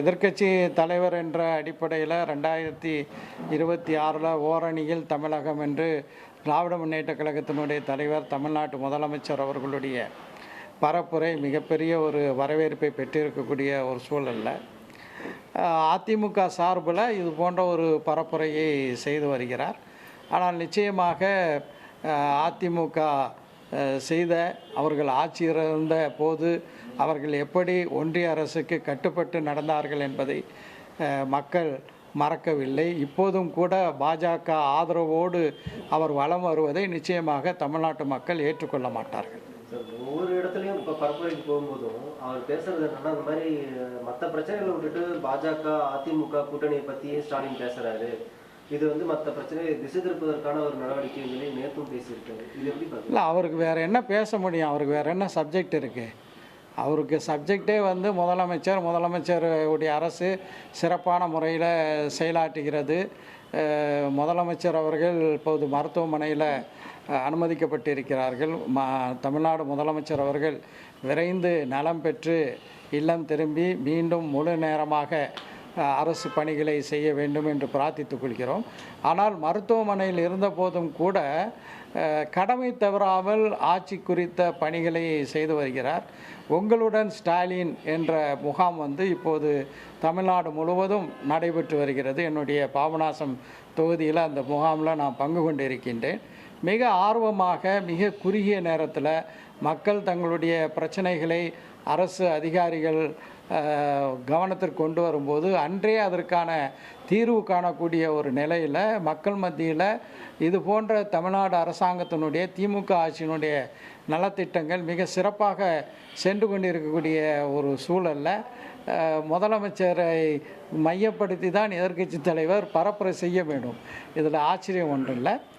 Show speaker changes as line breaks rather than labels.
எதிர்க்கட்சி தலைவர் என்ற அடிப்படையில் 2026 ஓரணியில் தமிழகம் என்று திராவிட முன்னேற்றக் கழகத்தினுடைய தலைவர், தமிழ்நாட்டு முதலமைச்சர் அவர்களுடைய பரப்புரை மிகப்பெரிய ஒரு வரவேற்பை பெற்றிருக்கக்கூடிய ஒரு சூழலில் அதிமுக சார்பில் இது போன்ற ஒரு பரப்புரையை செய்து வருகிறார். ஆனால் நிச்சயமாக அதிமுக செய்த அவர்கள் ஆட்சியில் இருந்த போது அவர்கள் எப்படி ஒன்றிய அரசுக்கு கட்டுப்பட்டு நடந்தார்கள் என்பதை மக்கள் மறக்கவில்லை. இப்போதும் கூட பாஜக ஆதரவோடு அவர் வலம் வருவதை நிச்சயமாக தமிழ்நாட்டு மக்கள் ஏற்றுக்கொள்ள மாட்டார்கள்.
ஒவ்வொரு இடத்துலையும் இப்போ பரப்புரைக்கு போகும்போதும் அவர் பேசுறது என்னன்னா, அந்த மாதிரி மற்ற பிரச்சனைகளை விட்டுட்டு பாஜக அதிமுக கூட்டணியை பற்றியே ஸ்டாலின் பேசுகிறாரு, இது மற்ற பிரச்சனையை திசை திருப்பதற்கான ஒரு நடவடிக்கை சொல்லி நேற்றும் பேசியிருக்காரு. இது எப்படி பார்க்கலாம்?
இல்லை, அவருக்கு வேறு என்ன பேச முடியும்? அவருக்கு வேறு என்ன சப்ஜெக்ட் இருக்குது? அவருக்கு சப்ஜெக்டே முதலமைச்சருடைய அரசு சிறப்பான முறையில் செயலாற்றுகிறது. முதலமைச்சர் அவர்கள் இப்போது மருத்துவமனையில் அனுமதிக்கப்பட்டிருக்கிறார்கள். தமிழ்நாடு முதலமைச்சர் அவர்கள் விரைந்து நலம் பெற்று இல்லம் திரும்பி மீண்டும் முழு நேரமாக அரசு பணிகளை செய்ய வேண்டும் என்று பிரார்த்தித்துக் கொள்கிறோம். ஆனால் மருத்துவமனையில் இருந்தபோதும் கூட கடமை தவறாமல் ஆட்சி குறித்த பணிகளை செய்து வருகிறார். உங்களுடன் ஸ்டாலின் என்ற முகாம் இப்போது தமிழ்நாடு முழுவதும் நடைபெற்று வருகிறது. என்னுடைய பாபநாசம் தொகுதியில் அந்த முகாமில் நான் பங்கு கொண்டு இருக்கின்றேன். மிக ஆர்வமாக மிக குறுகிய நேரத்தில் மக்கள் தங்களுடைய பிரச்சனைகளை அரசு அதிகாரிகள் கவனத்திற்கு கொண்டு வரும்போது அன்றே அதற்கான தீர்வு காணக்கூடிய ஒரு நிலையில் மக்கள் மத்தியில் இது போன்ற தமிழ்நாடு அரசாங்கத்தினுடைய திமுக ஆட்சியினுடைய நலத்திட்டங்கள் மிக சிறப்பாக சென்று கொண்டிருக்கக்கூடிய ஒரு சூழலில் முதலமைச்சரை மையப்படுத்தி தான் எதிர்க்கட்சி தலைவர் பரப்புரை செய்ய வேண்டும். இதில் ஆச்சரியம் ஒன்றும் இல்லை.